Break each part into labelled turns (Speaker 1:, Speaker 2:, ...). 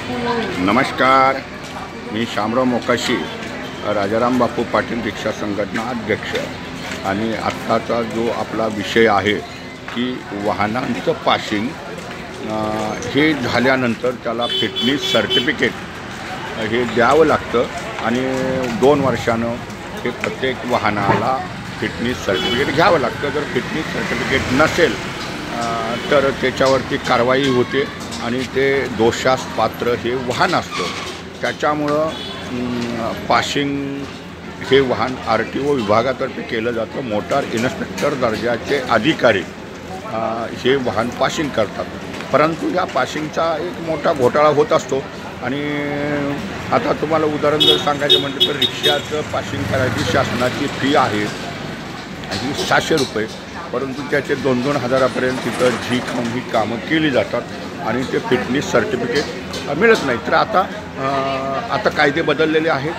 Speaker 1: नमस्कार, मी शामराव मोकाशी, राजाराम बापू पाटील रिक्षा संघटना अध्यक्ष। आणि आत्ताचा जो आपला विषय आहे की वाहनांचं पासिंग हे झाल्यानंतर त्याला फिटनेस सर्टिफिकेट हे द्यावं लागतं आणि 2 वर्षानं हे प्रत्येक वाहनाला फिटनेस सर्टिफिकेट घ्यावं लागतं। जर फिटनेस सर्टिफिकेट नसेल तर त्याच्यावरती कारवाई होते आणि ते दोषास पात्र हे वाहन असतं। त्याच्यामुळं पासिंग हे वाहन RTO विभागातर्फे केलं जातं। मोटार इन्स्पेक्टर दर्जाचे अधिकारी हे वाहन पासिंग करतात, परंतु या पासिंगचा एक मोठा घोटाळा होत असतो। आणि आता तुम्हाला उदाहरण जर सांगायचं म्हटलं तर रिक्षाचं पासिंग करायची शासनाची फी आहे ही 600 रुपये, परंतु त्याचे 2-2 हजारापर्यंत तिथं झी खाऊन ही कामं केली जातात आणि ते फिटनेस सर्टिफिकेट मिळत नाही। तर आता कायदे बदललेले आहेत।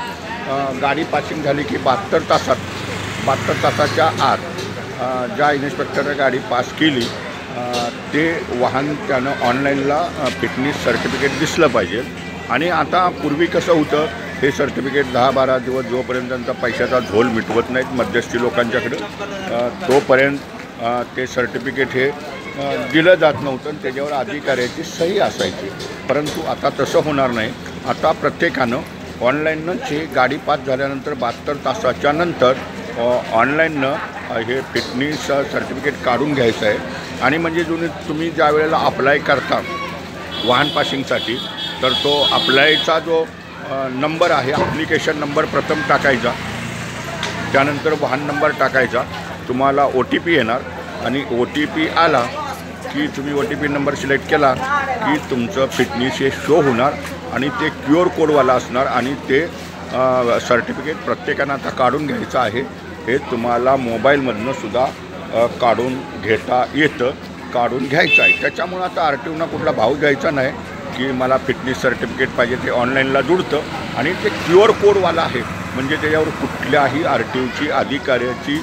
Speaker 1: गाडी पासिंग झाली की 72 तासाच्या आत ज्या इन्स्पेक्टरने गाडी पास केली ते वाहन त्यानं ऑनलाईनला फिटनेस सर्टिफिकेट दिसलं पाहिजे। आणि आता पूर्वी कसं होतं, हे सर्टिफिकेट 10-12 दिवस जोपर्यंत त्यांचा पैशाचा झोल मिटवत नाहीत मध्यस्थी लोकांच्याकडं तोपर्यंत ते सर्टिफिकेट हे दिलं जात नव्हतं आणि त्याच्यावर अधिकाऱ्याची सही असायची। परंतु आता तसं होणार नाही। आता प्रत्येकानं ऑनलाईनच हे गाडी पास झाल्यानंतर 72 तासाच्या नंतर ऑनलाईननं हे फिटनेस सर्टिफिकेट काढून घ्यायचं आहे। आणि म्हणजे तुम्ही ज्या वेळेला अप्लाय करता वाहन पासिंगसाठी तर तो अप्लायचा जो नंबर आहे, ॲप्लिकेशन नंबर प्रथम टाकायचा, त्यानंतर वाहन नंबर टाकायचा, तुम्हाला OTP येणार आणि OTP आला की तुम्ही OTP नंबर सिलेक्ट केला की तुमचं फिटनेस हे शो होणार आणि ते QR कोडवाला असणार आणि ते सर्टिफिकेट प्रत्येकानं आता काढून घ्यायचं आहे। हे तुम्हाला मोबाईलमधनं सुद्धा काढून घेता येतं, काढून घ्यायचं आहे। त्याच्यामुळं आता RTOना कुठला भाव द्यायचा नाही की मला फिटनेस सर्टिफिकेट पाहिजे, ते ऑनलाईनला जुळतं आणि ते QR कोडवाला आहे, म्हणजे त्याच्यावर कुठल्याही RTOची अधिकाऱ्याची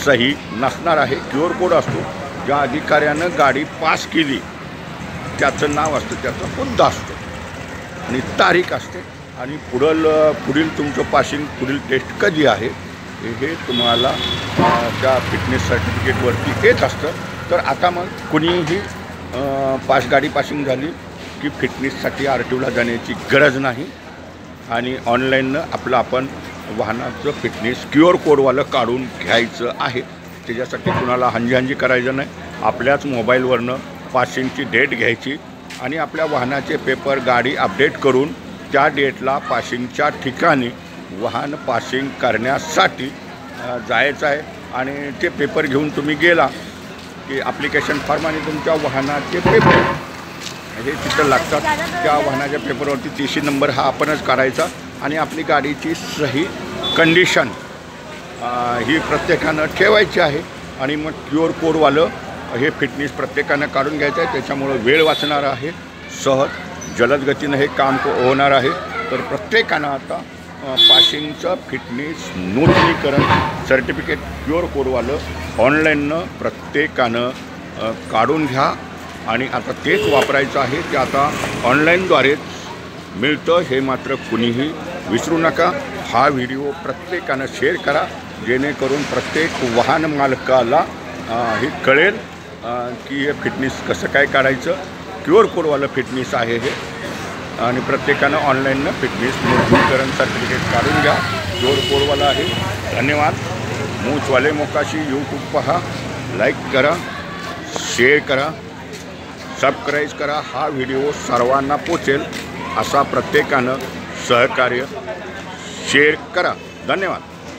Speaker 1: सही नसणार आहे। QR कोड असतो, ज्या अधिकाऱ्यानं गाडी पास केली त्याचं नाव असतं, त्याचा मुद्दा असतो आणि तारीख असते आणि पुढील तुमचं पासिंग पुढील टेस्ट कधी आहे हे तुम्हाला त्या फिटनेस सर्टिफिकेटवरती येत असतं। तर आता मग कुणीही गाडी पासिंग झाली की फिटनेससाठी RTOला जाण्याची गरज नाही आणि ऑनलाईननं आपण वाहनाचं फिटनेस QR कोडवालं काढून घ्यायचं आहे। त्याच्यासाठी कुणाला हंजी करायचं नाही। आपल्याच मोबाईलवरनं पासिंगची डेट घ्यायची आणि आपल्या वाहनाचे पेपर गाडी अपडेट करून त्या डेटला पासिंगच्या ठिकाणी वाहन पासिंग करण्यासाठी जायचं आहे। आणि ते पेपर घेऊन तुम्ही गेला की ॲप्लिकेशन फॉर्म आणि तुमच्या वाहनाचे पेपर हे तिथं लागतात। त्या वाहनाच्या पेपरवरती TC नंबर हा आपणच काढायचा आणि आपली गाडीची सही कंडिशन ही प्रत्येकानं ठेवायची आहे आणि मग QR कोडवालं हे फिटनेस प्रत्येकानं काढून घ्यायचं आहे। त्याच्यामुळं वेळ वाचणार आहे, सहज जलद गतीनं हे काम होणार आहे। तर प्रत्येकानं आता पासिंगचं फिटनेस नूतनीकरण सर्टिफिकेट QR कोडवालं ऑनलाईननं प्रत्येकानं काढून घ्या आणि आता तेच वापरायचं आहे। ते आता ऑनलाईनद्वारेच मिळतं, हे मात्र कुणीही विसरू नका। हा व्हिडिओ प्रत्येकानं शेअर करा, जेणेकरून प्रत्येक वाहन मालकाला हे कळेल की हे फिटनेस कसं काय काढायचं। QR कोडवालं फिटनेस आहे हे आणि प्रत्येकानं ऑनलाईननं फिटनेस नूतनीकरण सर्टिफिकेट काढून घ्या, QR कोडवाला आहे। धन्यवाद। मूचवाले मोकाशी यूट्यूब पहा, लाईक करा, शेअर करा, सबस्क्राईब करा। हा व्हिडिओ सर्वांना पोचेल असा प्रत्येकानं सहकार्य शेअर करा। धन्यवाद।